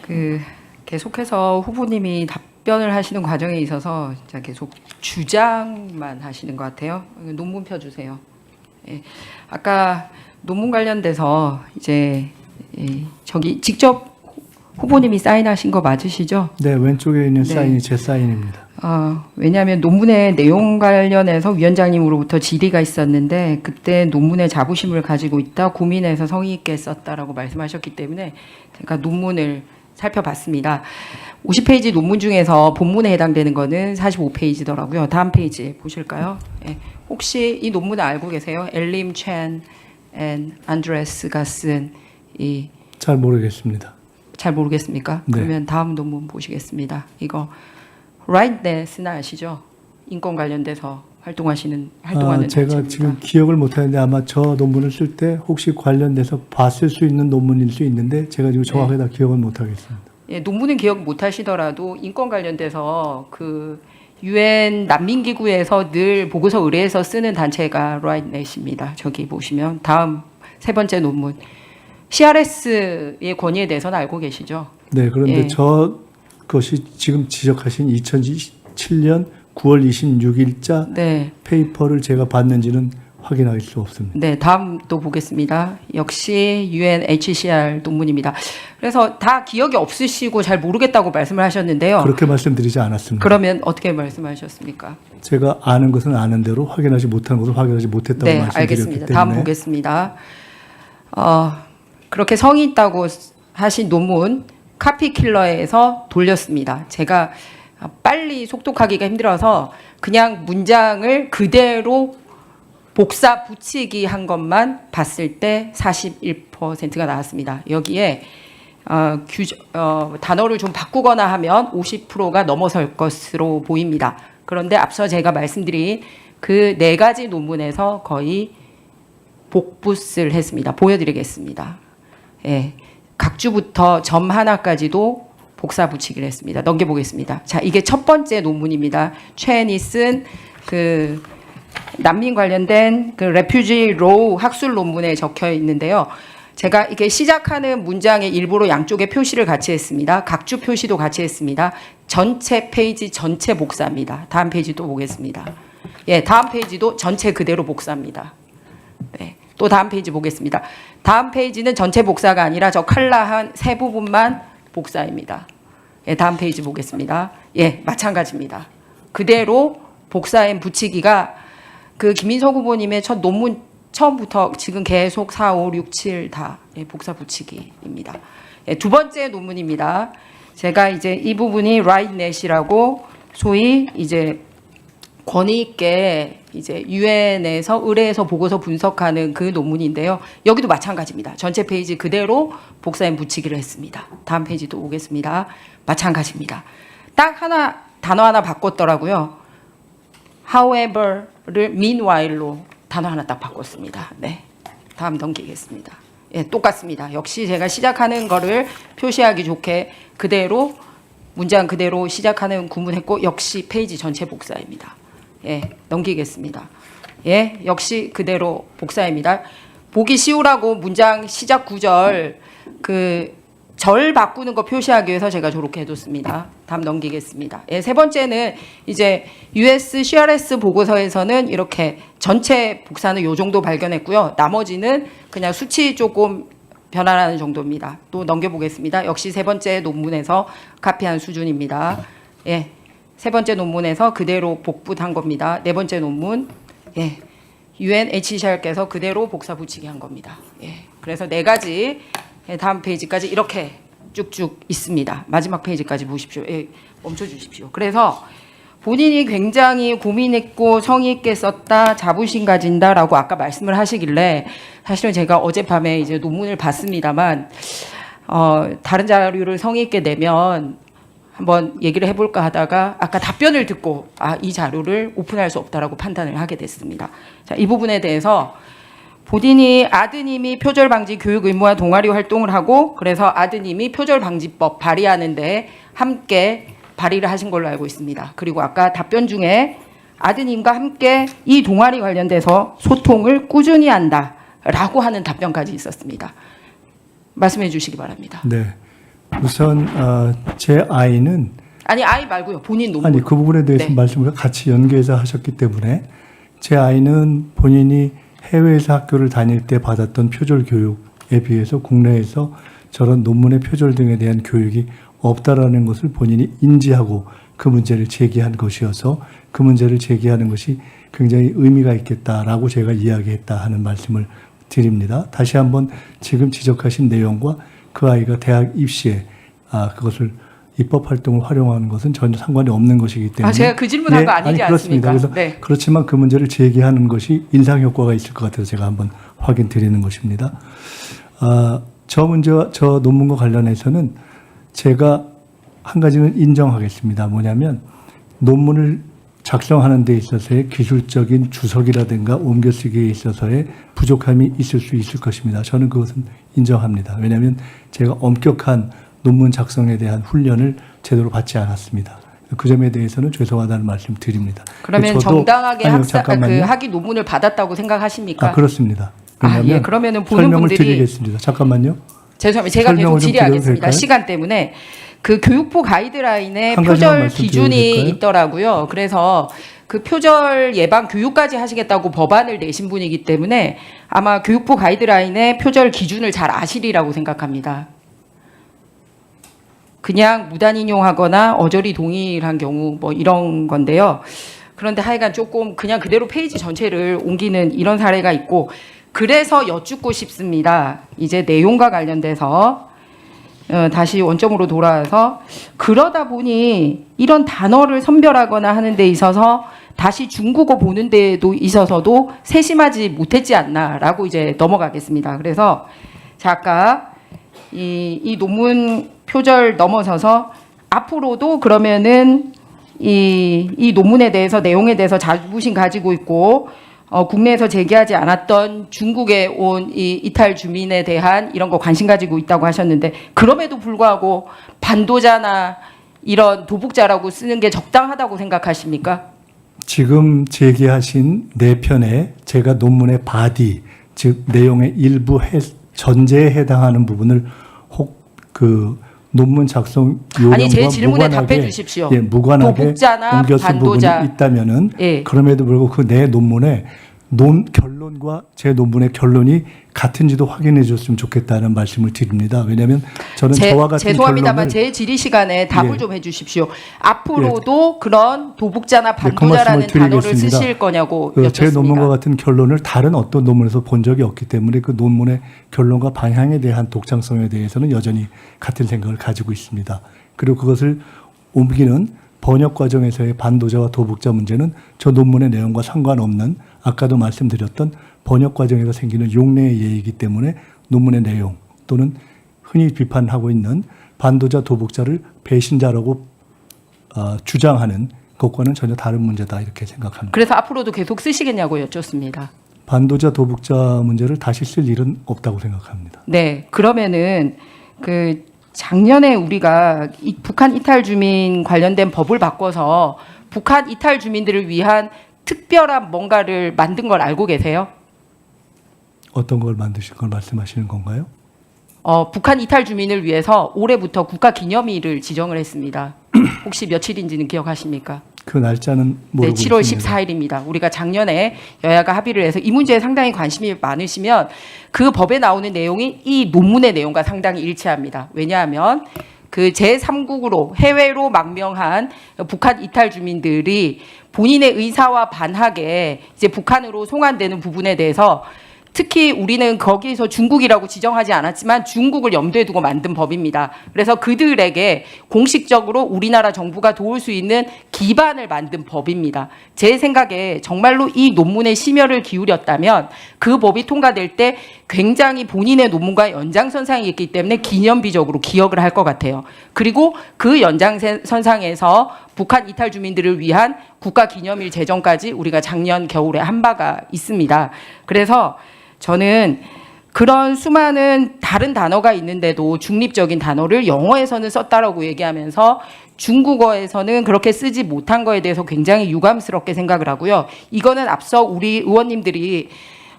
그 계속해서 후보님이 답변을 하시는 과정에 있어서 진짜 계속 주장만 하시는 것 같아요. 논문 펴주세요. 예. 아까 논문 관련돼서 이제 저기 직접 후보님이 사인하신 거 맞으시죠? 네, 왼쪽에 있는 네. 사인이 제 사인입니다. 왜냐하면 논문의 내용 관련해서 위원장님으로부터 질의가 있었는데 그때 논문에 자부심을 가지고 있다, 고민해서 성의 있게 썼다라고 말씀하셨기 때문에 제가 논문을 살펴봤습니다. 50페이지 논문 중에서 본문에 해당되는 거는 45페이지더라고요. 다음 페이지 보실까요? 예. 혹시 이 논문을 알고 계세요? 엘림 첸 앤 안드레스가 쓴 이 잘 모르겠습니다. 잘 모르겠습니까? 네. 그러면 다음 논문 보시겠습니다. 이거 rightness는 아시죠? 인권 관련돼서 활동하는 제가 단체입니다. 지금 기억을 못하는데 아마 저 논문을 쓸 때 혹시 관련돼서 봤을 수 있는 논문일 수 있는데 제가 지금 정확하게 다 기억을 못하겠습니다. 예, 논문은 기억 못하시더라도 인권 관련돼서 그 UN 난민기구에서 늘 보고서 의뢰해서 쓰는 단체가 rightness입니다. 저기 보시면 다음 세 번째 논문 CRS의 권위에 대해서는 알고 계시죠? 네, 그런데 예. 저 것이 지금 지적하신 2017년 9월 26일자 네. 페이퍼를 제가 봤는지는 확인할 수 없습니다. 네, 다음 또 보겠습니다. 역시 UNHCR 논문입니다. 그래서 다 기억이 없으시고 잘 모르겠다고 말씀을 하셨는데요. 그렇게 말씀드리지 않았습니다. 그러면 어떻게 말씀하셨습니까? 제가 아는 것은 아는 대로 확인하지 못하는 것을 확인하지 못했다고 네, 말씀드렸기 알겠습니다. 때문에 다음 보겠습니다. 그렇게 성의 있다고 하신 논문 카피킬러에서 돌렸습니다. 제가 빨리 속독하기가 힘들어서 그냥 문장을 그대로 복사 붙이기 한 것만 봤을 때 41%가 나왔습니다. 여기에 단어를 좀 바꾸거나 하면 50%가 넘어설 것으로 보입니다. 그런데 앞서 제가 말씀드린 그 네 가지 논문에서 거의 복붙을 했습니다. 보여드리겠습니다. 예, 각 주부터 점 하나까지도 복사 붙이기를 했습니다. 넘겨보겠습니다. 자, 이게 첫 번째 논문입니다. 최은이 쓴 그 난민 관련된 그 레퓨지 로우 학술 논문에 적혀 있는데요. 제가 이게 시작하는 문장의 일부러 양쪽에 표시를 같이 했습니다. 각주 표시도 같이 했습니다. 전체 페이지 전체 복사입니다. 다음 페이지 또 보겠습니다. 예, 다음 페이지도 전체 그대로 복사입니다. 네, 또 다음 페이지 보겠습니다. 다음 페이지는 전체 복사가 아니라 저 칼라한 세 부분만 복사입니다. 예, 다음 페이지 보겠습니다. 예, 마찬가지입니다. 그대로 복사엔 붙이기가 그 김인석 후보님의 첫 논문 처음부터 지금 계속 4, 5, 6, 7 다 복사 붙이기입니다. 예, 두 번째 논문입니다. 제가 이제 이 부분이 rightness이라고 소위 이제 권위 있게 이제 유엔에서 의뢰해서 보고서 분석하는 그 논문인데요. 여기도 마찬가지입니다. 전체 페이지 그대로 복사엔 붙이기를 했습니다. 다음 페이지도 오겠습니다. 마찬가지입니다. 딱 하나 단어 하나 바꿨더라고요. however를 meanwhile로 단어 하나 딱 바꿨습니다. 네, 다음 넘기겠습니다. 예, 똑같습니다. 역시 제가 시작하는 거를 표시하기 좋게 그대로 문장 그대로 시작하는 구문했고 역시 페이지 전체 복사입니다. 예, 넘기겠습니다. 예, 역시 그대로 복사입니다. 보기 쉬우라고 문장 시작 구절 절 바꾸는 거 표시하기 위해서 제가 저렇게 해뒀습니다. 다음 넘기겠습니다. 예, 세 번째는 이제 US CRS 보고서에서는 이렇게 전체 복사는 요 정도 발견했고요. 나머지는 그냥 수치 조금 변화라는 정도입니다. 또 넘겨보겠습니다. 역시 세 번째 논문에서 카피한 수준입니다. 예, 세 번째 논문에서 그대로 복붙한 겁니다. 네 번째 논문, 예, UNHCR께서 그대로 복사 붙이기 한 겁니다. 예, 그래서 네 가지. 예, 다음 페이지까지 이렇게 쭉쭉 있습니다. 마지막 페이지까지 보십시오. 예, 멈춰주십시오. 그래서 본인이 굉장히 고민했고 성의 있게 썼다, 자부심 가진다라고 아까 말씀을 하시길래 사실은 제가 어젯밤에 이제 논문을 봤습니다만 다른 자료를 성의 있게 내면 한번 얘기를 해볼까 하다가 아까 답변을 듣고 이 자료를 오픈할 수 없다라고 판단을 하게 됐습니다. 자, 이 부분에 대해서 본인이 아드님이 표절 방지 교육 의무화 동아리 활동을 하고 그래서 아드님이 표절 방지법 발의하는데 함께 발의를 하신 걸로 알고 있습니다. 그리고 아까 답변 중에 아드님과 함께 이 동아리 관련돼서 소통을 꾸준히 한다라고 하는 답변까지 있었습니다. 말씀해 주시기 바랍니다. 네, 우선 제 아이는 아니 아이 말고요. 본인 논문. 아니 그 부분에 대해서 네. 말씀을 같이 연계해서 하셨기 때문에 제 아이는 본인이 해외에서 학교를 다닐 때 받았던 표절 교육에 비해서 국내에서 저런 논문의 표절 등에 대한 교육이 없다라는 것을 본인이 인지하고 그 문제를 제기한 것이어서 그 문제를 제기하는 것이 굉장히 의미가 있겠다라고 제가 이야기했다 하는 말씀을 드립니다. 다시 한번 지금 지적하신 내용과 그 아이가 대학 입시에 그것을 입법 활동을 활용하는 것은 전혀 상관이 없는 것이기 때문에 제가 그 질문한 거 아니지 그렇습니다. 않습니까? 그래서 네. 그렇지만 그 문제를 제기하는 것이 인상 효과가 있을 것 같아서 제가 한번 확인 드리는 것입니다. 저 문제와 저 논문과 관련해서는 제가 한 가지는 인정하겠습니다. 뭐냐면 논문을 작성하는 데 있어서의 기술적인 주석이라든가 옮겨쓰기에 있어서의 부족함이 있을 수 있을 것입니다. 저는 그것은 인정합니다. 왜냐하면 제가 엄격한 논문 작성에 대한 훈련을 제대로 받지 않았습니다. 그 점에 대해서는 죄송하다는 말씀 드립니다. 그러면 저도- 정당하게 아니요, 잠깐만요. 학위 논문을 받았다고 생각하십니까? 그렇습니다. 예. 그러면은 보는 설명을 분들이 드리겠습니다. 잠깐만요. 죄송합니다. 제가 계속 설명을 좀 질의하겠습니다. 드려도 될까요? 시간 때문에 그 교육부 가이드라인에 한 가지만 표절 말씀드려도 기준이 될까요? 있더라고요. 그래서 그 표절 예방 교육까지 하시겠다고 법안을 내신 분이기 때문에 아마 교육부 가이드라인의 표절 기준을 잘 아시리라고 생각합니다. 그냥 무단 인용하거나 어저리 동일한 경우 뭐 이런 건데요. 그런데 하여간 조금 그냥 그대로 페이지 전체를 옮기는 이런 사례가 있고 그래서 여쭙고 싶습니다. 이제 내용과 관련돼서 다시 원점으로 돌아와서 그러다 보니 이런 단어를 선별하거나 하는 데 있어서 다시 중국어 보는 데도 있어서도 세심하지 못했지 않나라고 이제 넘어가겠습니다. 그래서 아까 이 논문 표절 넘어서서 앞으로도 그러면은 이 논문에 대해서 내용에 대해서 자부심 가지고 있고 국내에서 제기하지 않았던 중국에 온 이 이탈 주민에 대한 이런 거 관심 가지고 있다고 하셨는데 그럼에도 불구하고 반도자나 이런 도북자라고 쓰는 게 적당하다고 생각하십니까? 지금 제기하신 네 편에 제가 논문의 바디, 즉 내용의 일부 전제에 해당하는 부분을 혹 그 논문 작성 요령과 아니 제 질문에 무관하게, 답해 주십시오. 무관하게 도북자나 옮겨 쓴 반도자. 부분이 있다면은 예. 그럼에도 불구하고 그 내 논문에 결론과 제 논문의 결론이 같은지도 확인해 줬으면 좋겠다는 말씀을 드립니다. 왜냐하면 저는 저와 같은 죄송합니다만 결론을 제 질의 시간에 답을 예. 좀 해주십시오. 앞으로도 그런 도북자나 그 말씀을 반도자라는 단어를 드리겠습니다. 쓰실 거냐고 제 논문과 여쭙습니다. 같은 결론을 다른 어떤 논문에서 본 적이 없기 때문에 그 논문의 결론과 방향에 대한 독창성에 대해서는 여전히 같은 생각을 가지고 있습니다. 그리고 그것을 옮기는 번역 과정에서의 반도자와 도북자 문제는 저 논문의 내용과 상관없는 아까도 말씀드렸던 번역 과정에서 생기는 용례의 예이기 때문에 논문의 내용 또는 흔히 비판하고 있는 반도자 도북자를 배신자라고 주장하는 것과는 전혀 다른 문제다 이렇게 생각합니다. 그래서 앞으로도 계속 쓰시겠냐고 여쭙습니다. 반도자 도북자 문제를 다시 쓸 일은 없다고 생각합니다. 네, 그러면은 그 작년에 우리가 북한 이탈 주민 관련된 법을 바꿔서 북한 이탈 주민들을 위한 특별한 뭔가를 만든 걸 알고 계세요? 어떤 걸 만드신 걸 말씀하시는 건가요? 북한 이탈 주민을 위해서 올해부터 국가 기념일을 지정을 했습니다. 혹시 며칠인지는 기억하십니까? 그 날짜는 모르고 네, 7월 있습니다. 14일입니다. 우리가 작년에 여야가 합의를 해서 이 문제에 상당히 관심이 많으시면 그 법에 나오는 내용이 이 논문의 내용과 상당히 일치합니다. 왜냐하면 그 제3국으로 해외로 망명한 북한 이탈 주민들이 본인의 의사와 반하게 이제 북한으로 송환되는 부분에 대해서 특히 우리는 거기서 중국이라고 지정하지 않았지만 중국을 염두에 두고 만든 법입니다. 그래서 그들에게 공식적으로 우리나라 정부가 도울 수 있는 기반을 만든 법입니다. 제 생각에 정말로 이 논문에 심혈을 기울였다면 그 법이 통과될 때 굉장히 본인의 논문과 연장선상이 있기 때문에 기념비적으로 기억을 할 것 같아요. 그리고 그 연장선상에서 북한 이탈 주민들을 위한 국가기념일 제정까지 우리가 작년 겨울에 한 바가 있습니다. 그래서 저는 그런 수많은 다른 단어가 있는데도 중립적인 단어를 영어에서는 썼다라고 얘기하면서 중국어에서는 그렇게 쓰지 못한 거에 대해서 굉장히 유감스럽게 생각을 하고요. 이거는 앞서 우리 의원님들이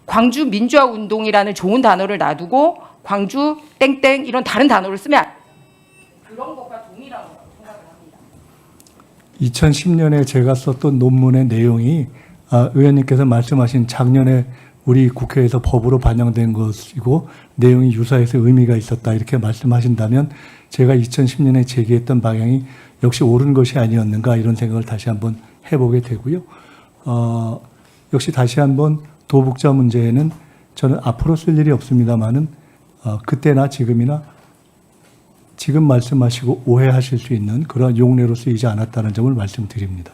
광주 민주화 운동이라는 좋은 단어를 놔두고 광주 땡땡 이런 다른 단어를 쓰면 그런 것과 동일한 거라고 생각을 합니다. 2010년에 제가 썼던 논문의 내용이 의원님께서 말씀하신 작년에 우리 국회에서 법으로 반영된 것이고 내용이 유사해서 의미가 있었다 이렇게 말씀하신다면 제가 2010년에 제기했던 방향이 역시 옳은 것이 아니었는가 이런 생각을 다시 한번 해보게 되고요. 역시 다시 한번 도북자 문제에는 저는 앞으로 쓸 일이 없습니다만은 그때나 지금이나 지금 말씀하시고 오해하실 수 있는 그런 용례로 쓰이지 않았다는 점을 말씀드립니다.